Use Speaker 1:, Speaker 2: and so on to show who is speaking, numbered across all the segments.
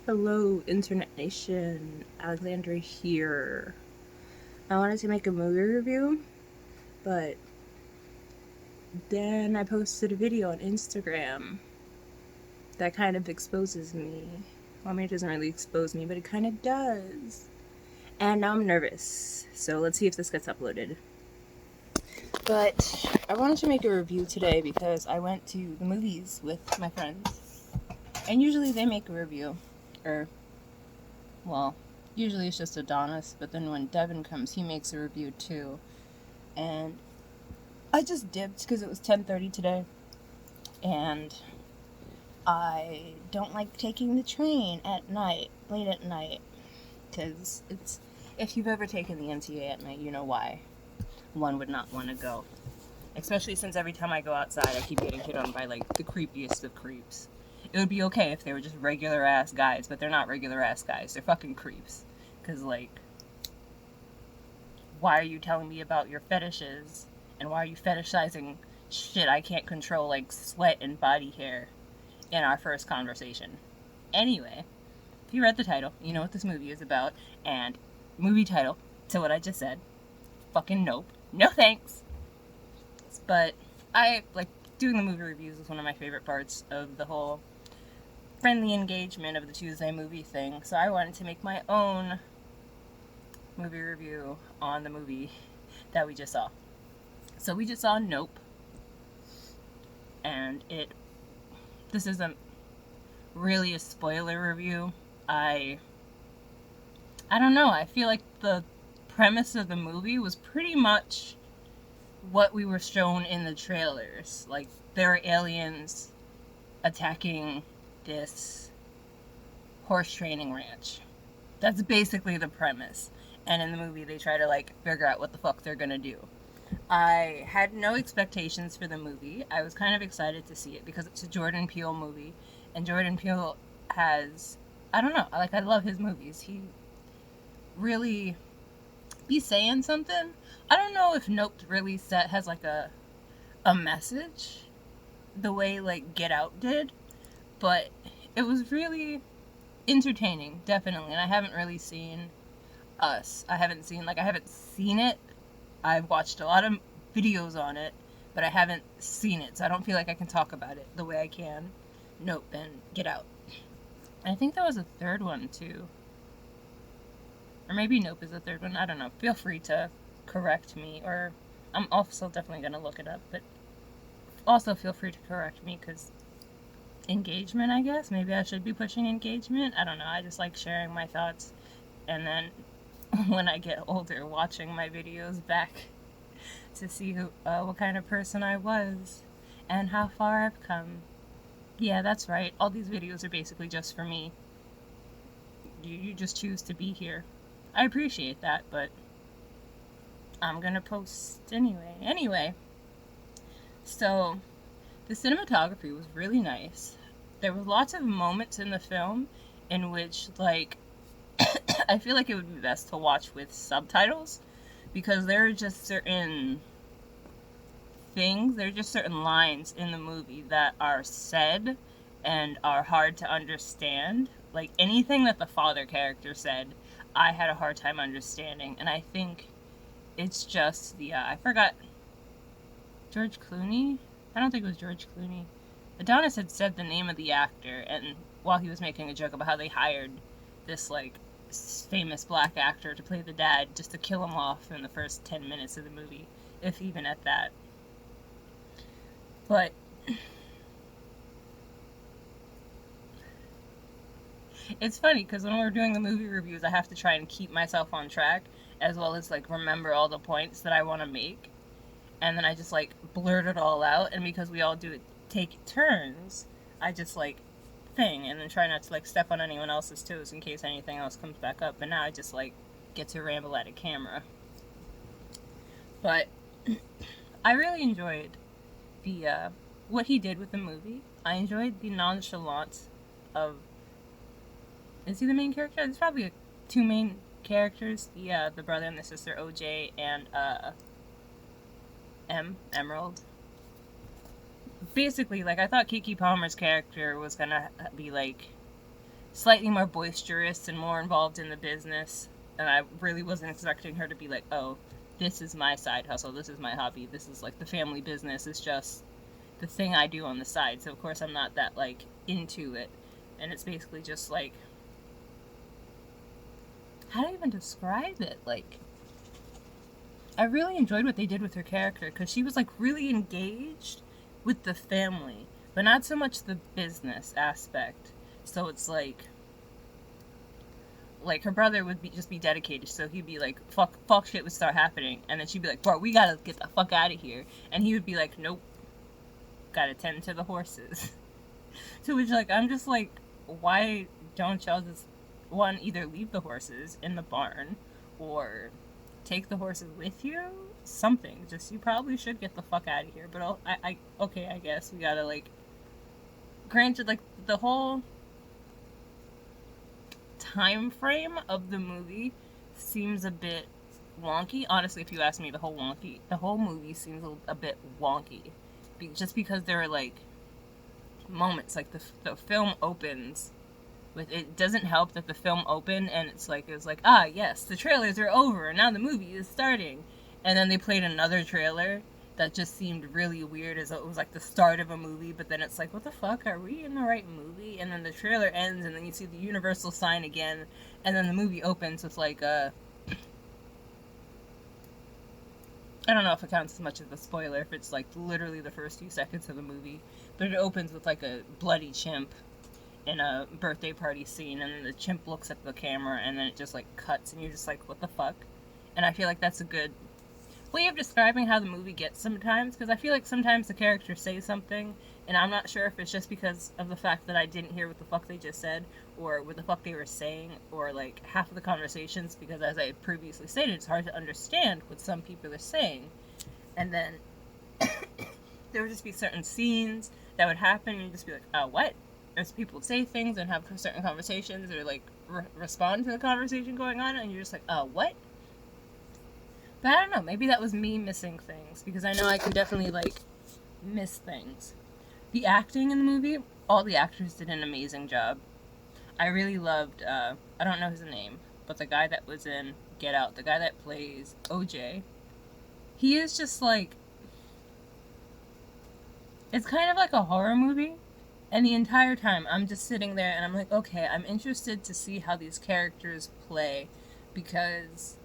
Speaker 1: Hello, Internet Nation. Alexandra here. I wanted to make a movie review, but then I posted a video on Instagram that kind of exposes me. Well, I mean, it doesn't really expose me, but it kind of does. And now I'm nervous, so let's see if this gets uploaded. But I wanted to make a review today because I went to the movies with my friends. And usually they make a review. Or, well, usually it's just Adonis, but then when Devin comes, he makes a review too. And I just dipped because it was 10:30 today, and I don't like taking the train at night, late at night, because it's, if you've ever taken the MTA at night, you know why one would not want to go. Especially since every time I go outside, I keep getting hit on by, like, the creepiest of creeps. It would be okay if they were just regular-ass guys, but they're not regular-ass guys. They're fucking creeps. Because, like, why are you telling me about your fetishes? And why are you fetishizing shit I can't control, like sweat and body hair, in our first conversation? Anyway, if you read the title, you know what this movie is about. And movie title, to what I just said, fucking nope. No thanks. But I, like, doing the movie reviews is one of my favorite parts of the whole friendly engagement of the Tuesday movie thing. So I wanted to make my own movie review on the movie that we just saw. So we just saw Nope. And this isn't really a spoiler review. I don't know. I feel like the premise of the movie was pretty much what we were shown in the trailers. Like, there are aliens attacking this horse training ranch. That's basically the premise. And in the movie, they try to, like, figure out what the fuck they're gonna do. I had no expectations for the movie. I was kind of excited to see it because it's a Jordan Peele movie. And Jordan Peele has, I don't know, like, I love his movies. He really be saying something. I don't know if Nope really has, like, a message the way, like, Get Out did. But it was really entertaining, definitely. And I haven't really seen Us. I haven't seen it. I've watched a lot of videos on it, but I haven't seen it, so I don't feel like I can talk about it the way I can Nope and Get Out. And I think there was a third one too. Or maybe Nope is the third one. I don't know. Feel free to correct me, or I'm also definitely going to look it up, but also feel free to correct me because engagement, I guess. Maybe I should be pushing engagement. I don't know. I just like sharing my thoughts, and then when I get older, watching my videos back to see what kind of person I was and how far I've come. Yeah, that's right. All these videos are basically just for me. You just choose to be here. I appreciate that, but I'm gonna post anyway. Anyway, so the cinematography was really nice. There was lots of moments in the film in which, like, I feel like it would be best to watch with subtitles because there are just certain lines in the movie that are said and are hard to understand. Like, anything that the father character said, I had a hard time understanding. And I think it's just I forgot, George Clooney? I don't think it was George Clooney. Adonis had said the name of the actor, and while he was making a joke about how they hired this, like, famous black actor to play the dad just to kill him off in the first 10 minutes of the movie, if even at that. But it's funny because when we're doing the movie reviews, I have to try and keep myself on track as well as, like, remember all the points that I want to make. And then I just, like, blurt it all out. And because we all take turns, I just, like, thing and then try not to, like, step on anyone else's toes in case anything else comes back up. But now I just, like, get to ramble at a camera. But I really enjoyed the what he did with the movie. I enjoyed the nonchalance of, is he the main character? There's probably two main characters, the brother and the sister, OJ and Emerald. Basically, like, I thought Keke Palmer's character was gonna be, like, slightly more boisterous and more involved in the business. And I really wasn't expecting her to be like, oh, this is my side hustle, this is my hobby, this is like the family business, it's just the thing I do on the side. So of course I'm not that like into it. And it's basically just like, how do I even describe it? Like, I really enjoyed what they did with her character because she was like really engaged with the family, but not so much the business aspect. So it's like her brother would just be dedicated, so he'd be like, fuck shit would start happening, and then she'd be like, bro, we gotta get the fuck out of here, and he would be like, nope, gotta tend to the horses. To which, like, I'm just like, why don't y'all just, one, either leave the horses in the barn, or take the horses with you? Something. Just, you probably should get the fuck out of here. But okay, I guess we gotta, like, granted, like, the whole time frame of the movie seems a bit wonky. Honestly, if you ask me, the whole movie seems a bit wonky. Just because there are, like, moments, like, the film opens with, it doesn't help that the film opened and it's like, ah, yes, the trailers are over and now the movie is starting. And then they played another trailer that just seemed really weird, as it was like the start of a movie, but then it's like, what the fuck, are we in the right movie? And then the trailer ends and then you see the Universal sign again, and then the movie opens with like I don't know if it counts as much as a spoiler if it's like literally the first few seconds of the movie, but it opens with like a bloody chimp in a birthday party scene, and then the chimp looks at the camera and then it just like cuts and you're just like, what the fuck? And I feel like that's a good way of describing how the movie gets sometimes, because I feel like sometimes the characters say something and I'm not sure if it's just because of the fact that I didn't hear what the fuck they just said or what the fuck they were saying, or like half of the conversations, because as I previously stated, it's hard to understand what some people are saying. And then there would just be certain scenes that would happen and you'd just be like, oh, what? As people would say things and have certain conversations or like respond to the conversation going on, and you're just like, oh, what? But I don't know, maybe that was me missing things, because I know I can definitely like miss things. The acting in the movie, all the actors did an amazing job. I really loved, I don't know his name, but the guy that was in Get Out, the guy that plays OJ, he is just like, it's kind of like a horror movie. And the entire time, I'm just sitting there and I'm like, okay, I'm interested to see how these characters play, because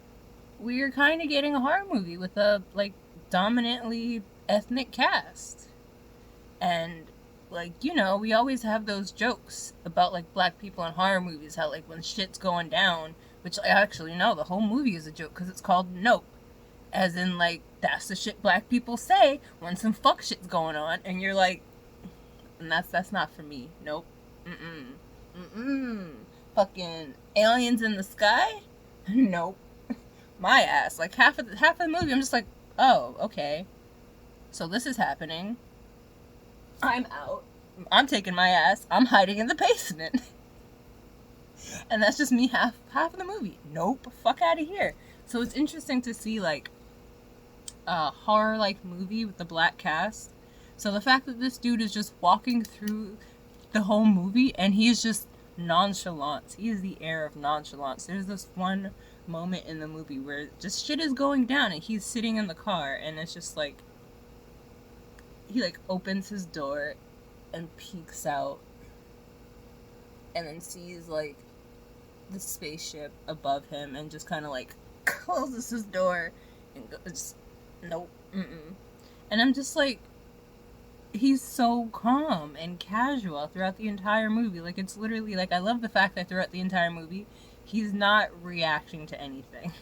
Speaker 1: we're kind of getting a horror movie with a, like, dominantly ethnic cast. And, like, you know, we always have those jokes about, like, black people in horror movies, how, like, when shit's going down, which I actually know the whole movie is a joke, because it's called Nope. As in, like, that's the shit black people say when some fuck shit's going on, and you're like, and that's not for me. Nope. Fucking aliens in the sky? Nope. My ass. Like half of the movie, I'm just like, oh, okay. So this is happening. I'm out. I'm taking my ass. I'm hiding in the basement. And that's just me half of the movie. Nope. Fuck out of here. So it's interesting to see like a horror like movie with the black cast. So the fact that this dude is just walking through the whole movie and he's just nonchalant. He has the air of nonchalance. There's this one moment in the movie where just shit is going down and he's sitting in the car and it's just like, he like opens his door and peeks out and then sees like the spaceship above him and just kind of like closes his door and goes, nope, And I'm just like, he's so calm and casual throughout the entire movie. Like, it's literally, like, I love the fact that throughout the entire movie, he's not reacting to anything.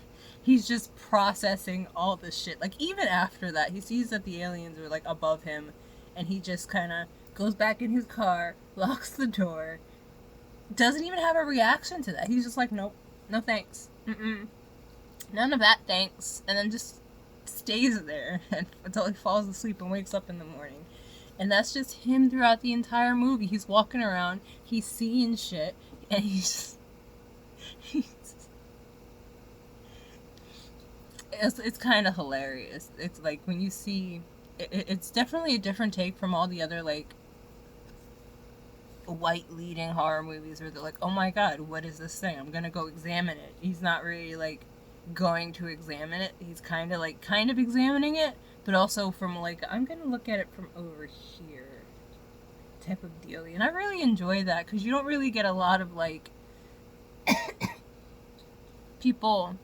Speaker 1: He's just processing all the shit. Like, even after that, he sees that the aliens are, like, above him, and he just kind of goes back in his car, locks the door, doesn't even have a reaction to that. He's just like, nope, no thanks, none of that thanks, and then just stays there until he falls asleep and wakes up in the morning. And that's just him throughout the entire movie. He's walking around, he's seeing shit, and he's it's kind of hilarious. It's like when you see, it's definitely a different take from all the other like white leading horror movies where they're like, oh my god, what is this thing? I'm gonna go examine it. He's not really like going to examine it. He's kind of examining it, but also from like, I'm gonna look at it from over here type of deal. And I really enjoy that because you don't really get a lot of like people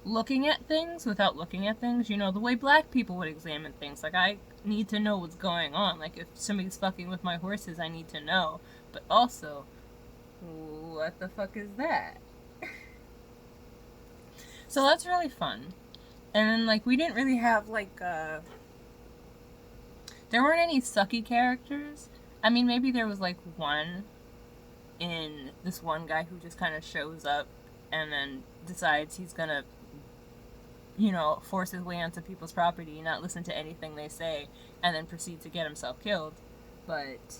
Speaker 1: looking at things without looking at things, you know, the way black people would examine things. Like, I need to know what's going on. Like, if somebody's fucking with my horses, I need to know. But also, what the fuck is that? So that's really fun. And then, like, we didn't really have, like, there weren't any sucky characters. I mean, maybe there was, like, one in this one guy who just kind of shows up and then decides he's gonna, you know, force his way onto people's property, not listen to anything they say, and then proceed to get himself killed. But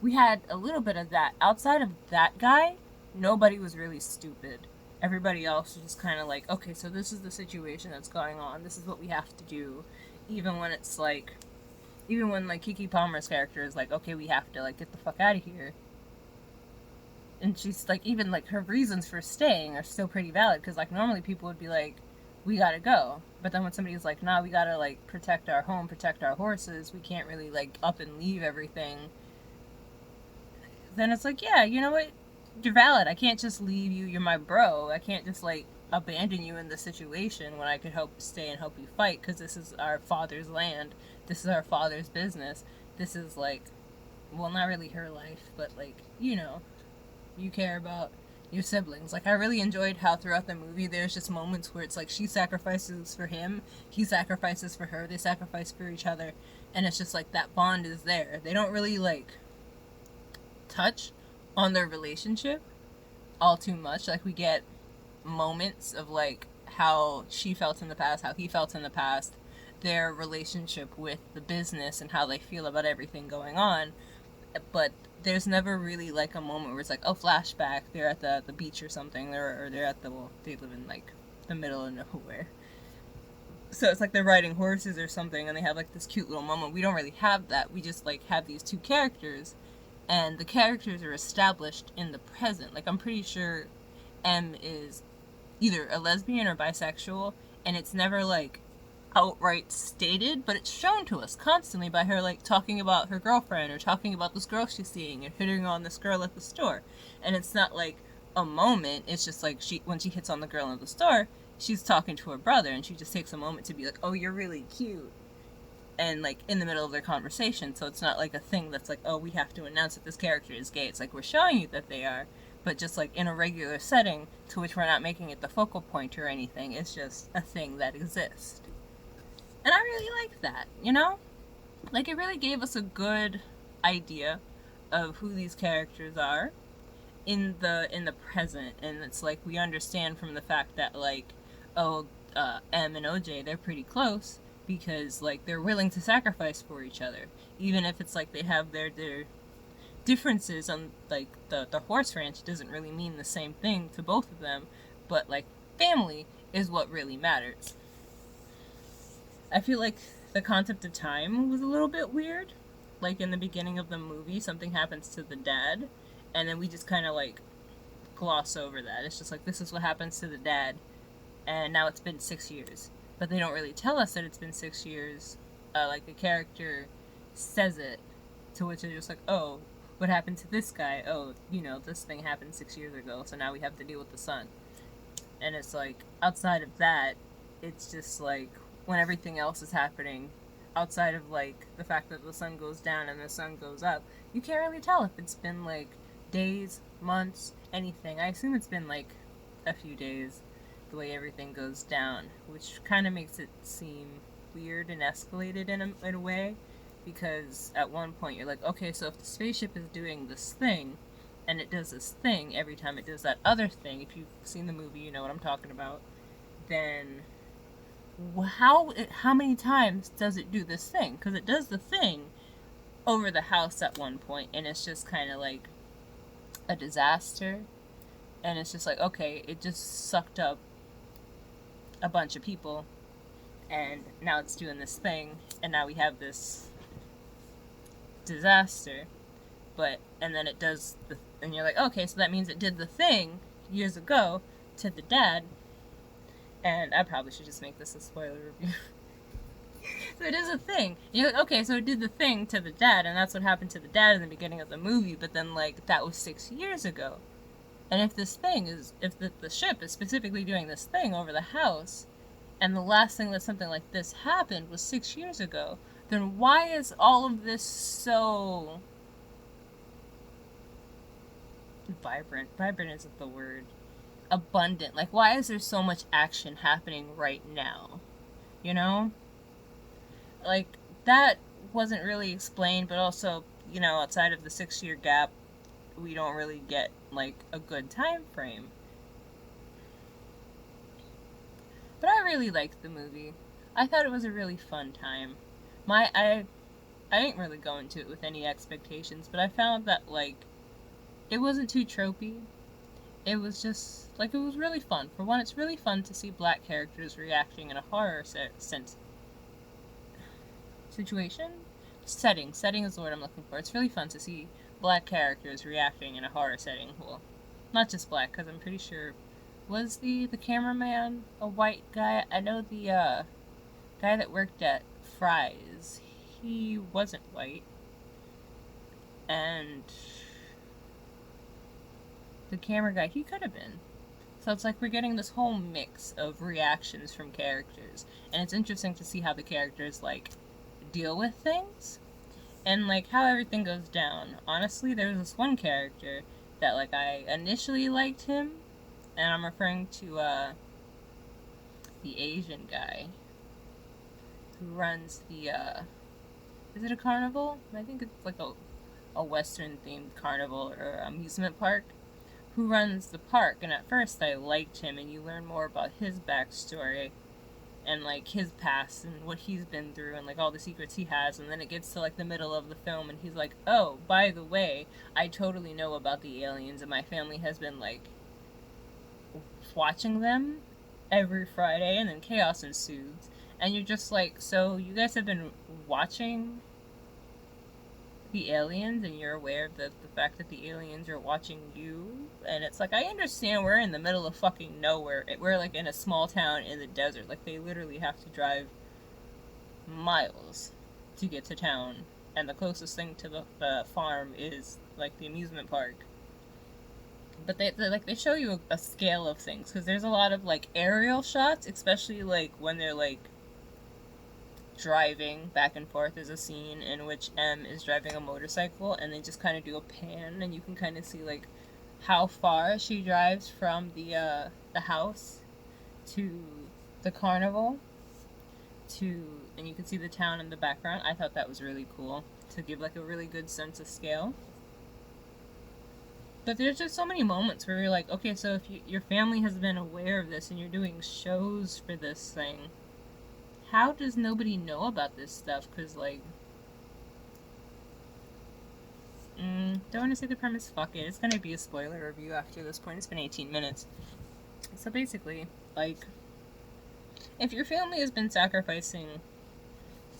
Speaker 1: we had a little bit of that. Outside of that guy, nobody was really stupid. Everybody else was just kind of like, okay, so this is the situation that's going on. This is what we have to do. Even when it's like, even when like Keke Palmer's character is like, okay, we have to like get the fuck out of here. And she's like, even like her reasons for staying are still pretty valid, because like normally people would be like, we gotta go. But then when somebody's like, nah, we gotta like protect our home, protect our horses, we can't really like up and leave everything, then it's like, yeah, you know what, you're valid. I can't just leave you, you're my bro. I can't just like abandon you in the situation when I could help stay and help you fight, because this is our father's land, this is our father's business, this is like, well, not really her life, but like, you know, you care about your siblings. Like, I really enjoyed how throughout the movie there's just moments where it's like she sacrifices for him, he sacrifices for her, they sacrifice for each other, and it's just like that bond is there. They don't really like touch on their relationship all too much. Like, we get moments of like how she felt in the past, how he felt in the past, their relationship with the business and how they feel about everything going on, but there's never really like a moment where it's like, oh, flashback, they're at the beach or something, or they're at the, well, they live in like the middle of nowhere, so it's like they're riding horses or something and they have like this cute little moment. We don't really have that. We just like have these two characters, and the characters are established in the present. Like, I'm pretty sure M is either a lesbian or bisexual, and it's never like outright stated, but it's shown to us constantly by her like talking about her girlfriend or talking about this girl she's seeing and hitting on this girl at the store. And it's not like a moment, it's just like when she hits on the girl in the store, she's talking to her brother and she just takes a moment to be like, oh, you're really cute, and like in the middle of their conversation. So it's not like a thing that's like, oh, we have to announce that this character is gay. It's like, we're showing you that they are, but just like in a regular setting to which we're not making it the focal point or anything. It's just a thing that exists. And I really like that, you know? Like, it really gave us a good idea of who these characters are in the present. And it's like, we understand from the fact that like, oh, M and OJ, they're pretty close because like they're willing to sacrifice for each other, even if it's like they have their differences on like the horse ranch. Doesn't really mean the same thing to both of them, but like family is what really matters. I feel like the concept of time was a little bit weird. Like, in the beginning of the movie, something happens to the dad, and then we just kind of like gloss over that. It's just like, this is what happens to the dad, and now it's been 6 years. But they don't really tell us that it's been 6 years. Like, the character says it, to which they're just like, oh, what happened to this guy? Oh, you know, this thing happened 6 years ago, so now we have to deal with the son. And it's like, outside of that, it's just like, when everything else is happening, outside of like the fact that the sun goes down and the sun goes up, you can't really tell if it's been like days, months, anything. I assume it's been like a few days, the way everything goes down, which kind of makes it seem weird and escalated in a way, because at one point you're like, okay, so if the spaceship is doing this thing, and it does this thing every time it does that other thing, if you've seen the movie, you know what I'm talking about, then how many times does it do this thing? Because it does the thing over the house at one point, and it's just kind of like a disaster. And it's just like, okay, it just sucked up a bunch of people, and now it's doing this thing, and now we have this disaster. but, and then it does and you're like, okay, so that means it did the thing years ago to the dad, and I probably should just make this a spoiler review. So it is a thing. You're like, okay, so it did the thing to the dad, and that's what happened to the dad in the beginning of the movie, but then, like, that was 6 years ago. And if this thing is, if the ship is specifically doing this thing over the house, and the last thing that something like this happened was 6 years ago, then why is all of this so vibrant? Vibrant isn't the word. Abundant. Like, why is there so much action happening right now? You know? Like, that wasn't really explained, but also, you know, outside of the 6-year gap, we don't really get, like, a good time frame. But I really liked the movie. I thought it was a really fun time. I didn't really go into it with any expectations, but I found that, like, it wasn't too tropey. It was just, like, it was really fun. For one, it's really fun to see black characters reacting in a horror situation? Setting is the word I'm looking for. It's really fun to see black characters reacting in a horror setting. Well, not just black, because I'm pretty sure, was the cameraman a white guy? I know the guy that worked at Fry's, he wasn't white. And the camera guy, he could have been. So it's like we're getting this whole mix of reactions from characters. And it's interesting to see how the characters, like, deal with things. And, like, how everything goes down. Honestly, there was this one character that, like, I initially liked him. And I'm referring to, the Asian guy who runs the, is it a carnival? I think it's like a Western-themed carnival or amusement park. Who runs the park, and at first I liked him, and you learn more about his backstory, and, like, his past, and what he's been through, and, like, all the secrets he has, and then it gets to, like, the middle of the film, and he's like, oh, by the way, I totally know about the aliens, and my family has been, like, watching them every Friday, and then chaos ensues, and you're just like, so you guys have been watching the aliens, and you're aware of the fact that the aliens are watching you, and it's like, I understand we're in the middle of fucking nowhere, we're, like, in a small town in the desert, like, they literally have to drive miles to get to town, and the closest thing to the farm is, like, the amusement park. But they show you a scale of things, because there's a lot of, like, aerial shots, especially, like, when they're, like, driving back and forth. Is a scene in which M is driving a motorcycle, and they just kind of do a pan, and you can kind of see, like, how far she drives from the house to the carnival, and you can see the town in the background. I thought that was really cool to give, like, a really good sense of scale. But there's just so many moments where you're like, okay, so if your family has been aware of this and you're doing shows for this thing, how does nobody know about this stuff? Because, like, don't want to say the premise, fuck it. It's gonna be a spoiler review after this point. It's been 18 minutes. So basically, like, if your family has been sacrificing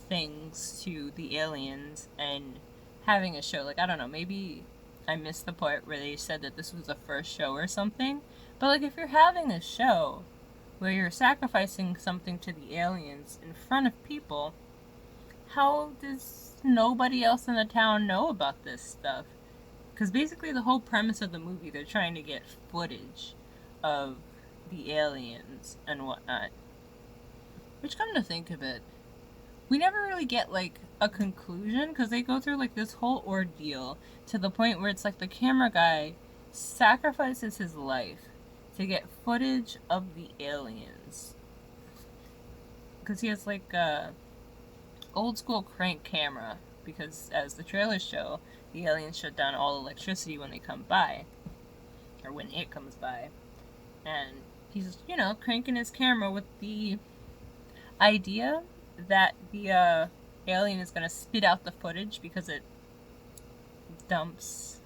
Speaker 1: things to the aliens and having a show, like, I don't know, maybe I missed the part where they said that this was the first show or something, but, like, if you're having a show where you're sacrificing something to the aliens in front of people, how does nobody else in the town know about this stuff? Because basically the whole premise of the movie, they're trying to get footage of the aliens and whatnot. Which, come to think of it, we never really get, like, a conclusion, because they go through, like, this whole ordeal to the point where it's like the camera guy sacrifices his life to get footage of the aliens. Because he has, like, a old school crank camera, because as the trailers show, the aliens shut down all electricity when they come by, or when it comes by, and he's, you know, cranking his camera with the idea that the alien is going to spit out the footage because it dumps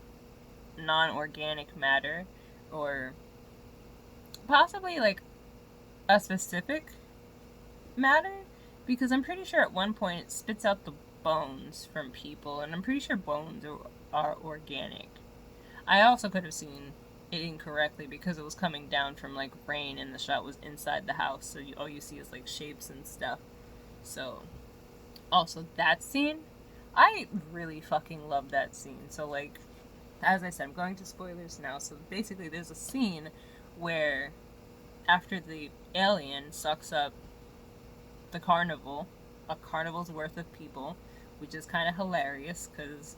Speaker 1: non-organic matter, or possibly, like, a specific matter, because I'm pretty sure at one point it spits out the bones from people, and I'm pretty sure bones are are organic. I also could have seen it incorrectly because it was coming down from like rain and the shot was inside the house, so all you see is like shapes and stuff. So also that scene, I really fucking love that scene. So like, as I said, I'm going to spoilers now. So basically there's a scene where after the alien sucks up the carnival, a carnival's worth of people, which is kind of hilarious because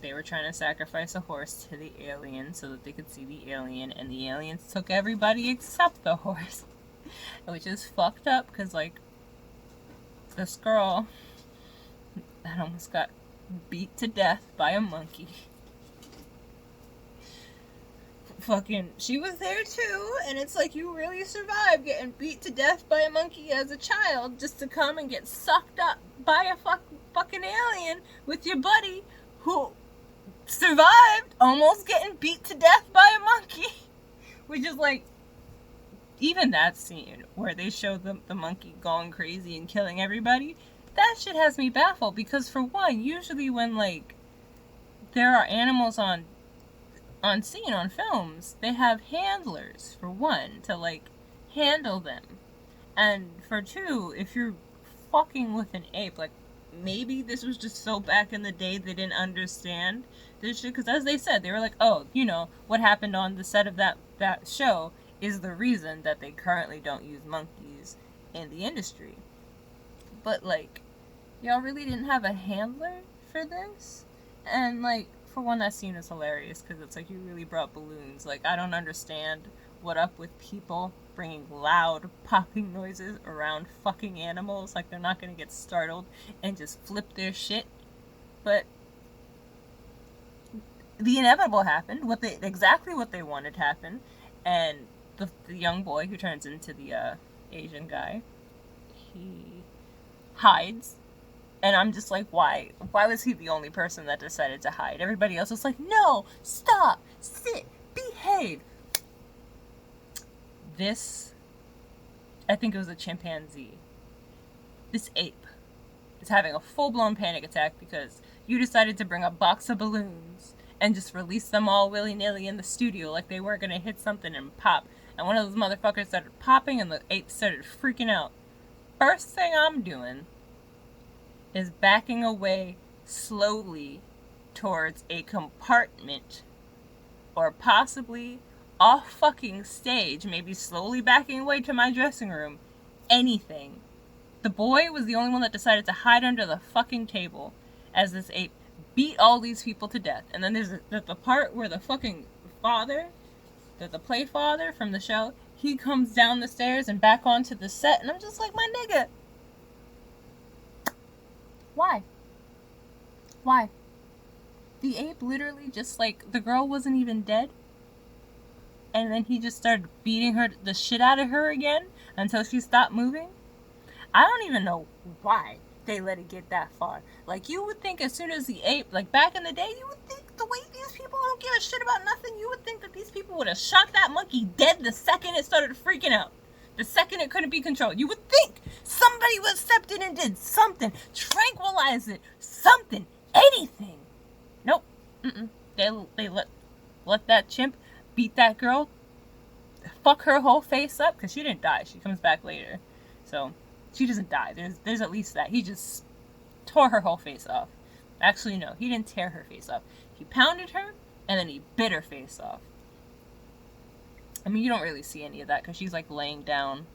Speaker 1: they were trying to sacrifice a horse to the alien so that they could see the alien, and the aliens took everybody except the horse, which is fucked up because, like, this girl that almost got beat to death by a monkey, fucking, she was there too, and it's like, you really survived getting beat to death by a monkey as a child just to come and get sucked up by a fucking alien with your buddy who survived almost getting beat to death by a monkey. Which is like, even that scene where they show the monkey going crazy and killing everybody, that shit has me baffled because, for one, usually when like there are animals on scene on films, they have handlers, for one, to like handle them, and for two, if you're fucking with an ape, like, maybe this was just so back in the day they didn't understand this shit, because as they said, they were like, oh, you know, what happened on the set of that show is the reason that they currently don't use monkeys in the industry. But like, y'all really didn't have a handler for this? And like, for one, that scene is hilarious because it's like, you really brought balloons. Like, I don't understand what up with people bringing loud popping noises around fucking animals. Like, they're not gonna get startled and just flip their shit. But the inevitable happened. Exactly what they wanted happened, and the young boy who turns into the Asian guy, he hides. And I'm just like, why? Why was he the only person that decided to hide? Everybody else was like, no, stop, sit, behave. This, I think it was a chimpanzee. This ape is having a full-blown panic attack because you decided to bring a box of balloons and just release them all willy-nilly in the studio like they weren't going to hit something and pop. And one of those motherfuckers started popping and the ape started freaking out. First thing I'm doing is backing away slowly towards a compartment, or possibly off fucking stage, maybe slowly backing away to my dressing room. Anything. The boy was the only one that decided to hide under the fucking table as this ape beat all these people to death. And then there's the part where the fucking father, the play father from the show, he comes down the stairs and back onto the set, and I'm just like, my nigga, why? Why? The ape literally just, like, the girl wasn't even dead, and then he just started beating the shit out of her again until she stopped moving. I don't even know why they let it get that far. Like, you would think as soon as the ape, like, back in the day, you would think the way these people don't give a shit about nothing, you would think that these people would have shot that monkey dead the second it started freaking out. The second it couldn't be controlled. You would think somebody would have stepped in and did something. Tranquilize it. Something. Anything. Nope. They let that chimp beat that girl. Fuck her whole face up. Because she didn't die. She comes back later. So, she doesn't die. There's at least that. He just tore her whole face off. Actually, no. He didn't tear her face off. He pounded her, and then he bit her face off. I mean, you don't really see any of that because she's like laying down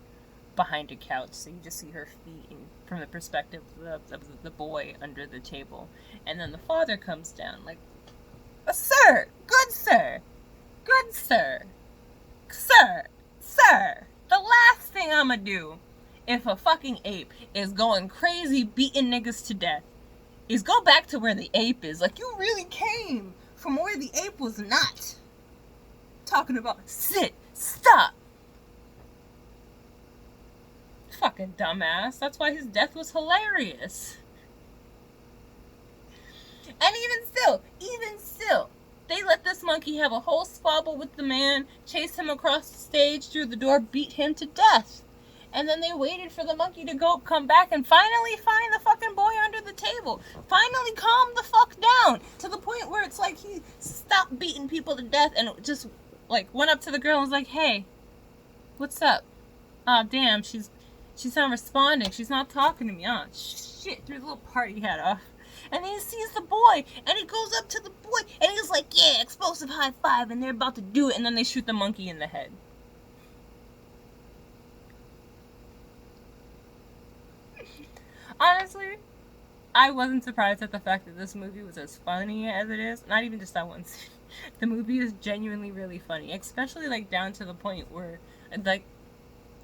Speaker 1: behind a couch, so you just see her feet from the perspective of the boy under the table. And then the father comes down like, sir, good sir, good sir, sir, the last thing I'ma do if a fucking ape is going crazy beating niggas to death is go back to where the ape is. Like, you really came from where the ape was not. Talking about sit, stop. Fucking dumbass. That's why his death was hilarious. And even still, they let this monkey have a whole squabble with the man, chase him across the stage through the door, beat him to death. And then they waited for the monkey to come back and finally find the fucking boy under the table. Finally calm the fuck down to the point where it's like he stopped beating people to death and just like went up to the girl and was like, "Hey, what's up? Aw, damn, she's not responding. She's not talking to me. Ah, shit, threw the little party hat off." And then he sees the boy, and he goes up to the boy, and he's like, "Yeah, explosive high five," and they're about to do it, and then they shoot the monkey in the head. Honestly, I wasn't surprised at the fact that this movie was as funny as it is. Not even just that one scene. The movie is genuinely really funny, especially like down to the point where like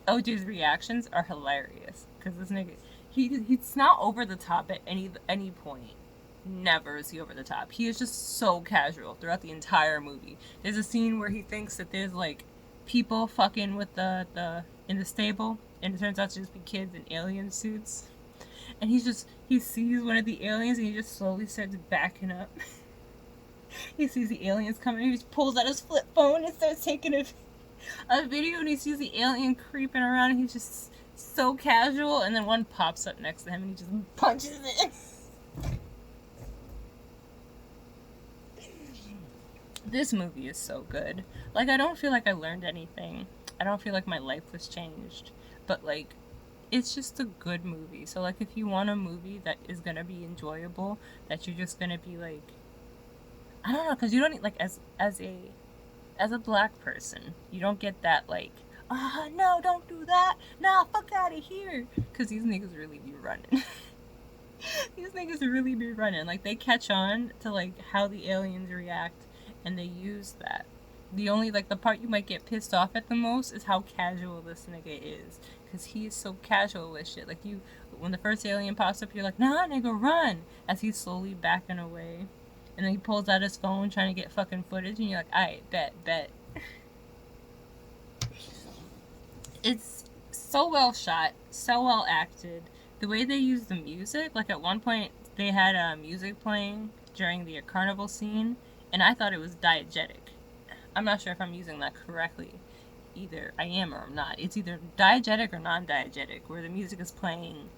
Speaker 1: OJ's reactions are hilarious because this nigga he's not over the top at any point. Never is he over the top. He is just so casual throughout the entire movie. There's a scene where he thinks that there's like people fucking with the in the stable, and it turns out to just be kids in alien suits. And he sees one of the aliens and he just slowly starts backing up. He sees the aliens coming, he just pulls out his flip phone and starts taking a video, and he sees the alien creeping around, and he's just so casual, and then one pops up next to him and he just punches it. This movie is so good. Like, I don't feel like I learned anything. I don't feel like my life was changed. But, like, it's just a good movie. So, like, if you want a movie that is gonna be enjoyable, that you're just gonna be, like... I don't know, because you don't, like, as a black person, you don't get that, like, no, don't do that. Nah, fuck out of here. Because these niggas really be running. These niggas really be running. Like, they catch on to, like, how the aliens react, and they use that. The only, like, the part you might get pissed off at the most is how casual this nigga is. Because he is so casual with shit. Like, when the first alien pops up, you're like, "Nah, nigga, run!" As he's slowly backing away. And then he pulls out his phone trying to get fucking footage, and you're like, "Aight, bet." It's so well shot, so well acted. The way they use the music, like at one point they had music playing during the carnival scene, and I thought it was diegetic. I'm not sure if I'm using that correctly. Either I am or I'm not. It's either diegetic or non-diegetic, where the music is playing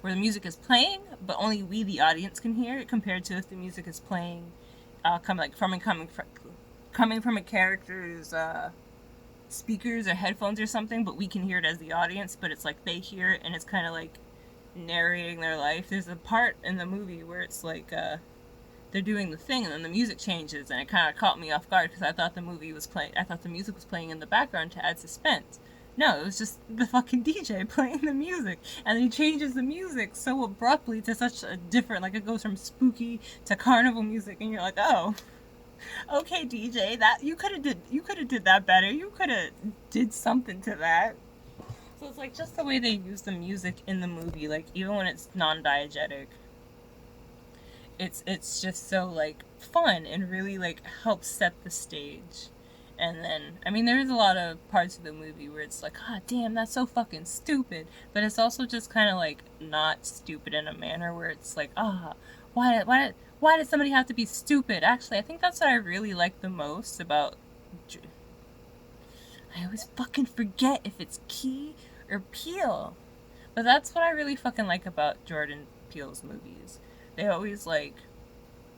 Speaker 1: where the music is playing, but only we, the audience, can hear it, compared to if the music is playing, coming from a character's speakers or headphones or something, but we can hear it as the audience, but it's like they hear it and it's kind of like narrating their life. There's a part in the movie where it's like they're doing the thing and then the music changes, and it kind of caught me off guard because I thought the music was playing in the background to add suspense. No, it was just the fucking DJ playing the music, and then he changes the music so abruptly to such a different, like it goes from spooky to carnival music, and you're like, "Oh, okay, DJ, that you could have did that better. You could have did something to that." So it's like just the way they use the music in the movie, like even when it's non-diegetic, it's just so like fun and really like helps set the stage. And then, I mean, there's a lot of parts of the movie where it's like, "Ah, damn, that's so fucking stupid." But it's also just kind of like not stupid in a manner where it's like, why did somebody have to be stupid? Actually, I think that's what I really like the most about... I always fucking forget if it's Key or Peele. But that's what I really fucking like about Jordan Peele's movies. They always like...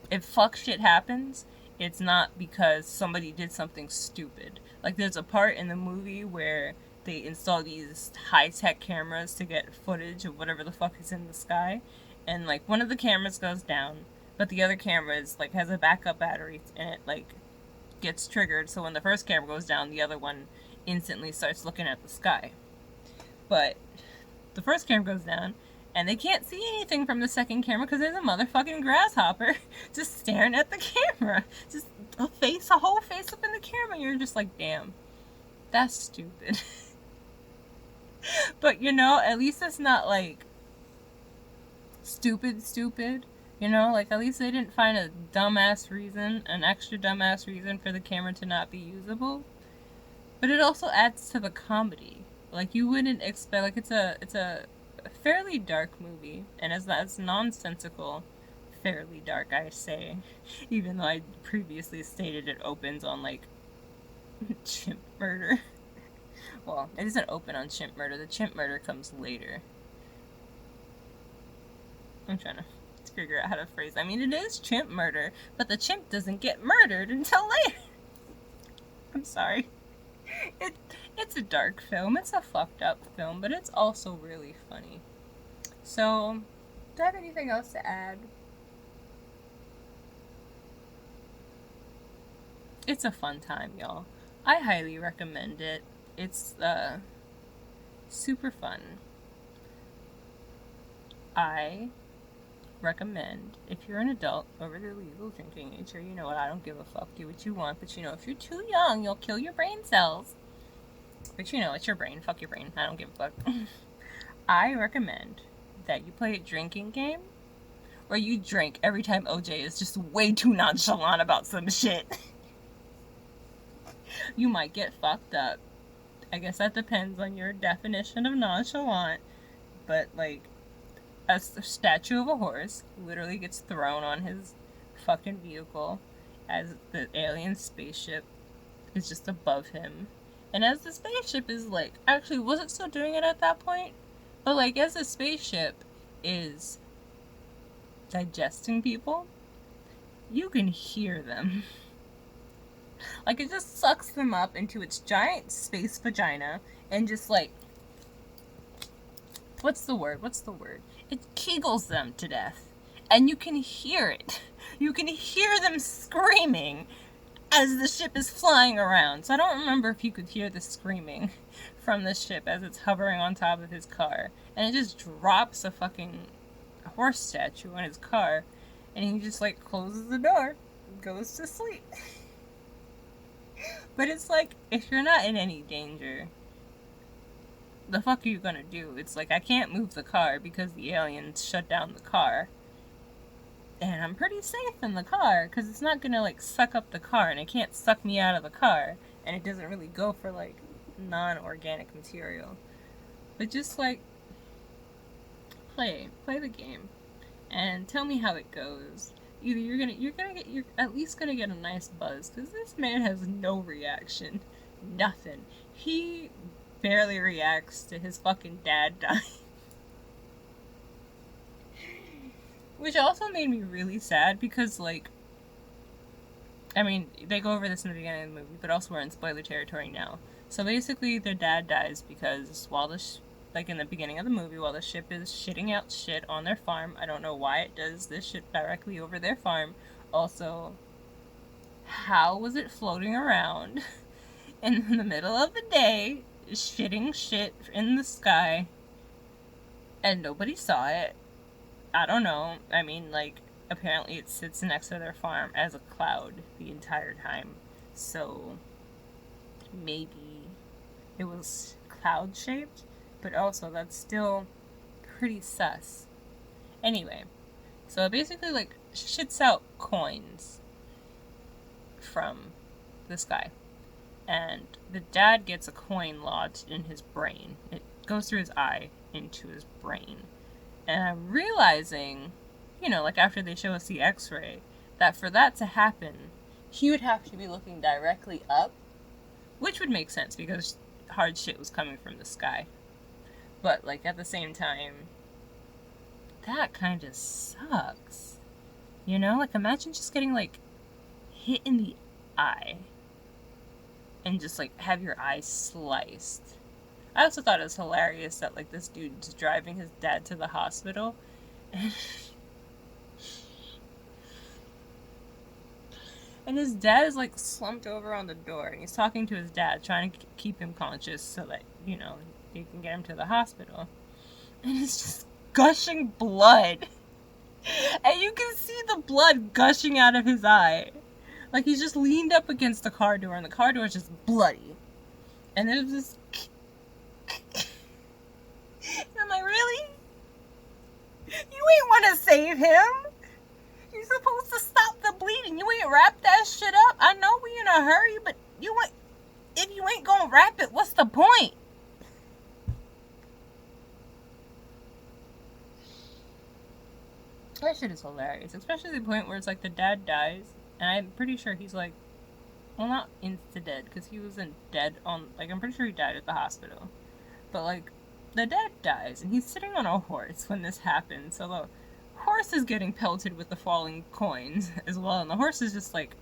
Speaker 1: If fuck shit happens, it's not because somebody did something stupid. Like, there's a part in the movie where they install these high-tech cameras to get footage of whatever the fuck is in the sky. And, like, one of the cameras goes down, but the other camera is, like, has a backup battery, and it, like, gets triggered. So when the first camera goes down, the other one instantly starts looking at the sky. But the first camera goes down, and they can't see anything from the second camera because there's a motherfucking grasshopper just staring at the camera. Just a whole face up in the camera. You're just like, damn, that's stupid. But, you know, at least it's not, like, stupid. You know, like, at least they didn't find an extra dumbass reason for the camera to not be usable. But it also adds to the comedy. Like, you wouldn't expect, like, it's a fairly dark movie, and as nonsensical, fairly dark, I say, even though I previously stated it opens on, like, chimp murder. Well, it doesn't open on chimp murder. The chimp murder comes later. I'm trying to figure out how to phrase. I mean, it is chimp murder, but the chimp doesn't get murdered until later. I'm sorry. It's a dark film. It's a fucked up film, but it's also really funny. So, do I have anything else to add? It's a fun time, y'all. I highly recommend it. It's super fun. I recommend, if you're an adult over the legal drinking age, or you know what, I don't give a fuck, do what you want, but you know, if you're too young, you'll kill your brain cells. But you know, it's your brain. Fuck your brain. I don't give a fuck. I recommend that you play a drinking game where you drink every time OJ is just way too nonchalant about some shit. You might get fucked up. I guess that depends on your definition of nonchalant. But, like, a statue of a horse literally gets thrown on his fucking vehicle as the alien spaceship is just above him. And as the spaceship is, like, actually, was it still doing it at that point? But, like, as the spaceship is digesting people, you can hear them. Like, it just sucks them up into its giant space vagina and just, like, what's the word? It kegels them to death. And you can hear it. You can hear them screaming as the ship is flying around. So I don't remember if you could hear the screaming from the ship as it's hovering on top of his car. And it just drops a fucking horse statue on his car. And he just, like, closes the door and goes to sleep. But it's like, if you're not in any danger, the fuck are you gonna do? It's like, I can't move the car because the aliens shut down the car. And I'm pretty safe in the car, because it's not gonna, like, suck up the car, and it can't suck me out of the car. And it doesn't really go for, like, non-organic material. But just, like, play the game. And tell me how it goes. Either you're at least gonna get a nice buzz, because this man has no reaction. Nothing. He barely reacts to his fucking dad dying. Which also made me really sad, because, like, I mean, they go over this in the beginning of the movie, but also we're in spoiler territory now. So basically, their dad dies because while like in the beginning of the movie, while the ship is shitting out shit on their farm, I don't know why it does this shit directly over their farm. Also, how was it floating around in the middle of the day, shitting shit in the sky, and nobody saw it? I don't know. I mean, like, apparently it sits next to their farm as a cloud the entire time. So, maybe it was cloud-shaped, but also that's still pretty sus. Anyway, so it basically, like, shits out coins from the sky. And the dad gets a coin lodged in his brain. It goes through his eye into his brain. And I'm realizing, you know, like after they show us the x-ray, that for that to happen, he would have to be looking directly up, which would make sense because hard shit was coming from the sky. But, like, at the same time, that kind of sucks. You know? Like, imagine just getting, like, hit in the eye and just, like, have your eye sliced. I also thought it was hilarious that, like, this dude's driving his dad to the hospital. And his dad is, like, slumped over on the door. And he's talking to his dad, trying to keep him conscious so that, you know, he can get him to the hospital. And it's just gushing blood. And you can see the blood gushing out of his eye. Like, he's just leaned up against the car door, and the car door is just bloody. And there's this... I'm like, really? You ain't want to save him? You're supposed to stop the bleeding. You ain't wrap that shit up. I know we in a hurry, but if you ain't gonna wrap it, what's the point? That shit is hilarious. Especially the point where it's like the dad dies, and I'm pretty sure he's like well, not insta-dead, because he wasn't dead on, like, I'm pretty sure he died at the hospital. But, like, the dad dies, and he's sitting on a horse when this happens, so the horse is getting pelted with the falling coins as well, and the horse is just, like,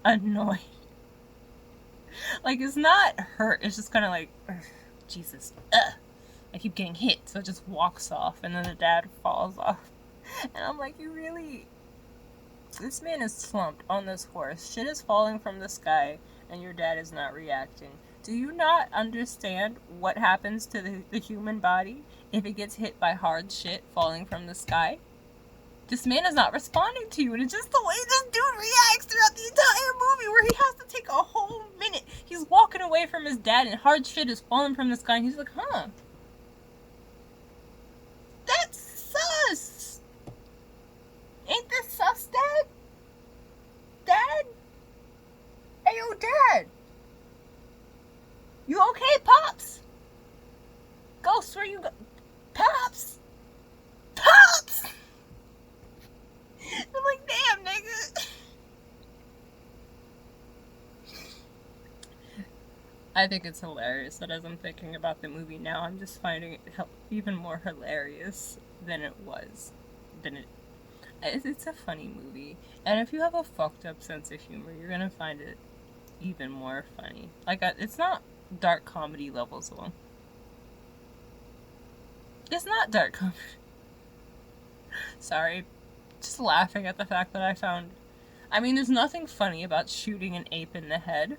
Speaker 1: annoyed. Like, it's not hurt, it's just kind of like, Jesus, I keep getting hit, so it just walks off, and then the dad falls off. And I'm like, you really... This man is slumped on this horse. Shit is falling from the sky, and your dad is not reacting. Do you not understand what happens to the human body if it gets hit by hard shit falling from the sky? This man is not responding to you, and it's just the way this dude reacts throughout the entire movie, where he has to take a whole minute. He's walking away from his dad, and hard shit is falling from the sky, and he's like, huh. That's sus! Ain't this sus, Dad? Dad? Hey, yo, Dad! You okay, Pops? Ghost, where you go? Pops! Pops! I'm like, damn, nigga. I think it's hilarious that as I'm thinking about the movie now, I'm just finding it even more hilarious than it was. It's a funny movie. And if you have a fucked up sense of humor, you're gonna find it even more funny. Like, it's not dark comedy levels alone. It's not dark comedy. Sorry. Just laughing at the fact that I found... I mean, there's nothing funny about shooting an ape in the head,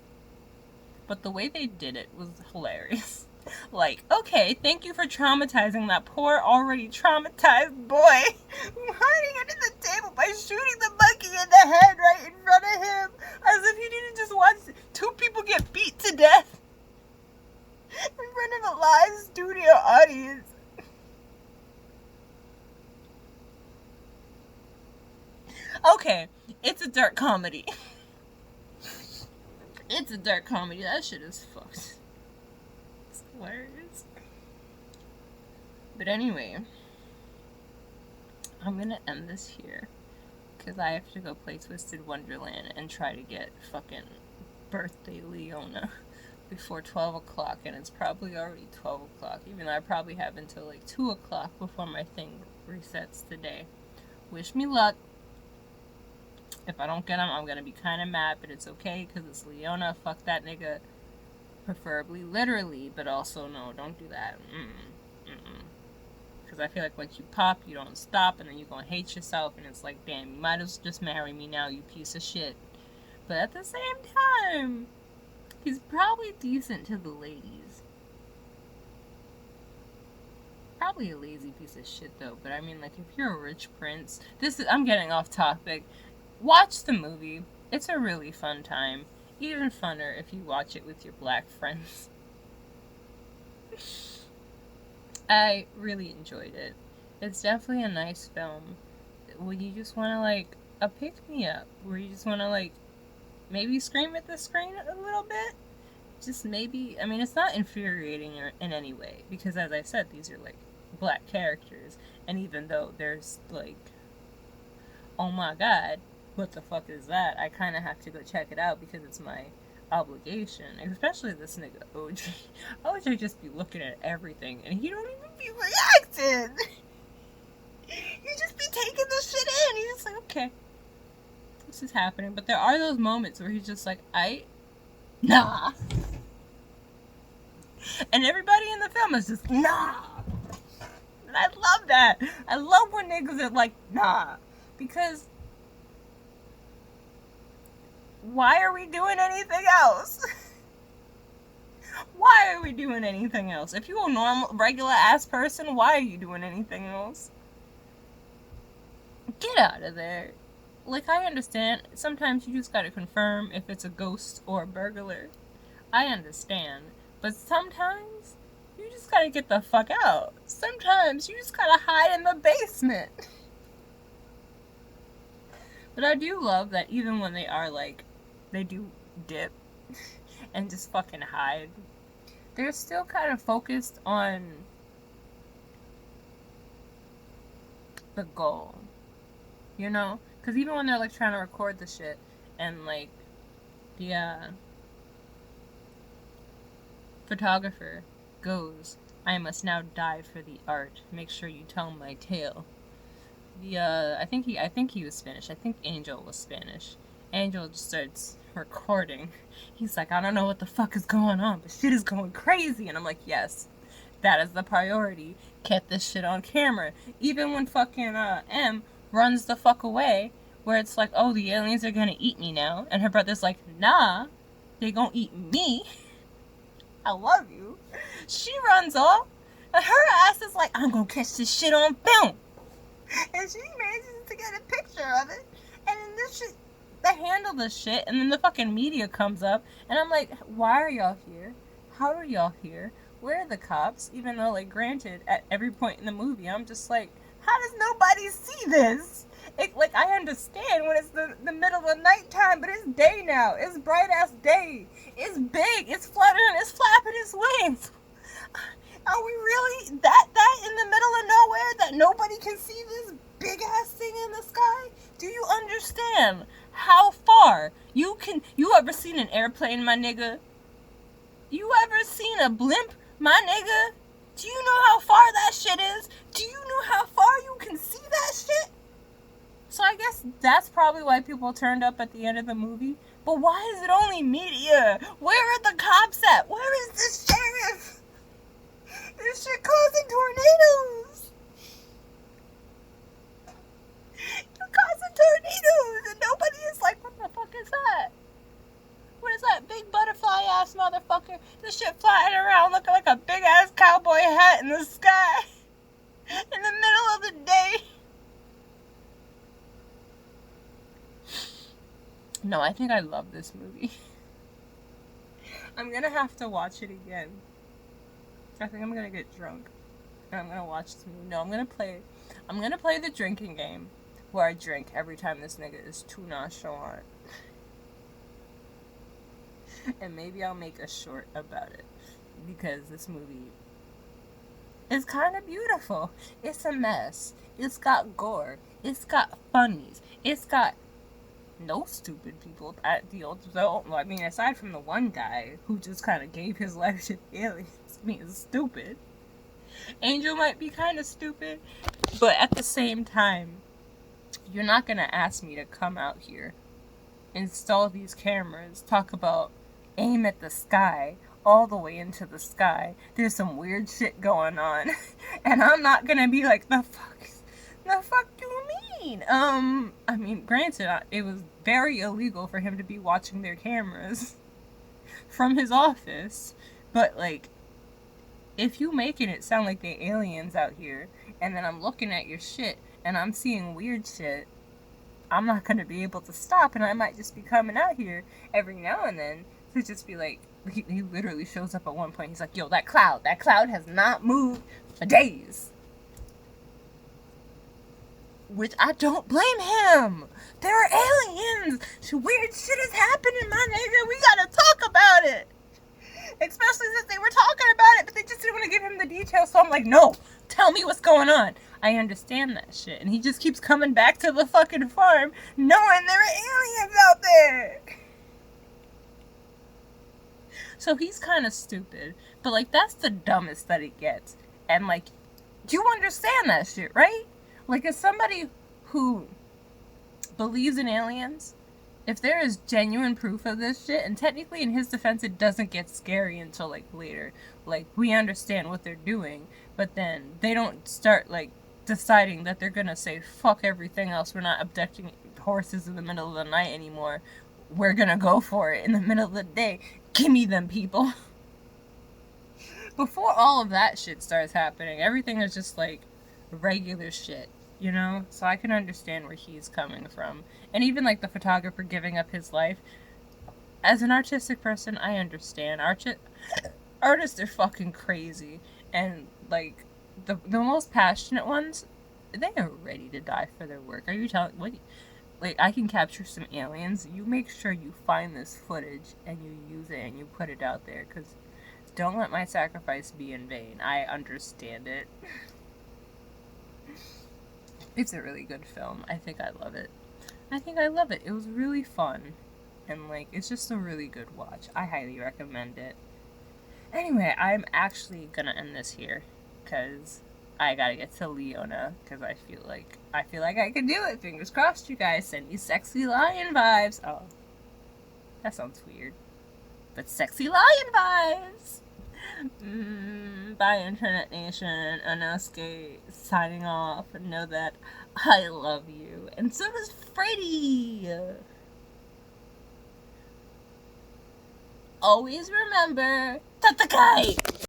Speaker 1: but the way they did it was hilarious. Like, okay, thank you for traumatizing that poor, already traumatized boy, hiding under the table by shooting the monkey in the head right in front of him, as if you didn't just watch two people get beat to death in front of a live studio audience. Okay, it's a dark comedy. It's a dark comedy. That shit is fucked. It's hilarious. But anyway, I'm gonna end this here, because I have to go play Twisted Wonderland and try to get fucking birthday Leona before 12 o'clock, and it's probably already 12 o'clock, even though I probably have until like 2 o'clock before my thing resets today. Wish me luck. If I don't get him, I'm gonna be kind of mad, but it's okay, because it's Leona. Fuck that nigga. Preferably literally, but also, no, don't do that. Because I feel like once you pop, you don't stop, and then you're gonna hate yourself, and it's like, damn, you might as well just marry me now, you piece of shit. But at the same time, he's probably decent to the ladies. Probably a lazy piece of shit, though, but I mean, like, if you're a rich prince... I'm getting off topic. Watch the movie. It's a really fun time. Even funner if you watch it with your black friends. I really enjoyed it. It's definitely a nice film. When you just want to, like, a pick-me-up. Where you just want to, like, maybe scream at the screen a little bit. Just maybe... I mean, it's not infuriating in any way. Because, as I said, these are, like, black characters. And even though there's, like... Oh my god, what the fuck is that? I kind of have to go check it out because it's my obligation. Especially this nigga OG. OG just be looking at everything and he don't even be reacting. He just be taking this shit in. He's just like, okay, this is happening. But there are those moments where he's just like, nah. And everybody in the film is just, nah. And I love that. I love when niggas are like, nah. Because why are we doing anything else? Why are we doing anything else? If you're a normal, regular ass person, why are you doing anything else? Get out of there. Like, I understand. Sometimes you just gotta confirm if it's a ghost or a burglar. I understand. But sometimes you just gotta get the fuck out. Sometimes you just gotta hide in the basement. But I do love that even when they are like, they do dip and just fucking hide, they're still kind of focused on the goal, you know? Because even when they're like trying to record the shit and like The photographer goes, "I must now die for the art. Make sure you tell my tale." I think he was Spanish. I think Angel was Spanish. Angel just starts recording. He's like, "I don't know what the fuck is going on, but shit is going crazy." And I'm like, "Yes, that is the priority. Get this shit on camera." Even when fucking M runs the fuck away, where it's like, "Oh, the aliens are gonna eat me now," and her brother's like, "Nah, they gonna eat me. I love you." She runs off, and her ass is like, "I'm gonna catch this shit on film." And she manages to get a picture of it. And then this shit, they handle this shit, and then the fucking media comes up, and I'm like, why are y'all here? How are y'all here? Where are the cops? Even though, like, granted, at every point in the movie, I'm just like, how does nobody see this? Like, I understand when it's the middle of nighttime, but it's day now. It's bright ass day. It's big. It's fluttering. It's flapping its wings. Are we really that in the middle of nowhere that nobody can see this big ass thing in the sky? Do you understand how far you ever seen an airplane, my nigga? You ever seen a blimp, my nigga? Do you know how far that shit is? Do you know how far you can see that shit? So I guess that's probably why people turned up at the end of the movie. But why is it only media? Where are the cops at? Where is the sheriff? This shit causing tornadoes. You're causing tornadoes, and nobody is like, what the fuck is that? What is that big butterfly ass motherfucker? This shit flying around looking like a big ass cowboy hat in the sky in the middle of the day. No, I think I love this movie. I'm gonna have to watch it again. I think I'm gonna get drunk and I'm gonna watch this movie. No, I'm gonna play the drinking game where I drink every time this nigga is too nonchalant. And maybe I'll make a short about it, because this movie is kind of beautiful. It's a mess. It's got gore. It's got funnies. It's got no stupid people at the old. I mean, aside from the one guy who just kind of gave his life to aliens being stupid. Angel might be kind of stupid, but at the same time, you're not gonna ask me to come out here, install these cameras, talk about aim at the sky, all the way into the sky. There's some weird shit going on, and I'm not gonna be like, the fuck do you mean? I mean, granted, it was very illegal for him to be watching their cameras from his office, but like, if you making it sound like the aliens out here, and then I'm looking at your shit, and I'm seeing weird shit, I'm not gonna be able to stop, and I might just be coming out here every now and then to just be like, he literally shows up at one point, he's like, yo, that cloud has not moved for days. Which I don't blame him. There are aliens. Weird shit is happening, my nigga. We gotta talk about it. Especially since they were talking about it, but they just didn't want to give him the details. So I'm like, no, tell me what's going on. I understand that shit. And he just keeps coming back to the fucking farm knowing there are aliens out there. So he's kind of stupid. But like, that's the dumbest that it gets. And like, you understand that shit, right? Like, as somebody who believes in aliens, if there is genuine proof of this shit, and technically in his defense it doesn't get scary until like later, like we understand what they're doing, but then they don't start like deciding that they're gonna say fuck everything else, we're not abducting horses in the middle of the night anymore, we're gonna go for it in the middle of the day, give me them people. Before all of that shit starts happening, everything is just like regular shit, you know? So I can understand where he's coming from. And even like the photographer giving up his life, as an artistic person, I understand. Artists are fucking crazy, and like the most passionate ones, they are ready to die for their work. Are you telling what? Like, I can capture some aliens. You make sure you find this footage and you use it and you put it out there, because don't let my sacrifice be in vain. I understand it. It's a really good film. I think I love it. It was really fun. and like it's just a really good watch. I highly recommend it. Anyway, I'm actually gonna end this here because I gotta get to Leona because I feel like I can do it. Fingers crossed, you guys. Send me sexy lion vibes. Oh, that sounds weird, but sexy lion vibes. Bye, Internet Nation. Anosuke signing off. And know that I love you, and so does Freddy. Always remember, Tatakai!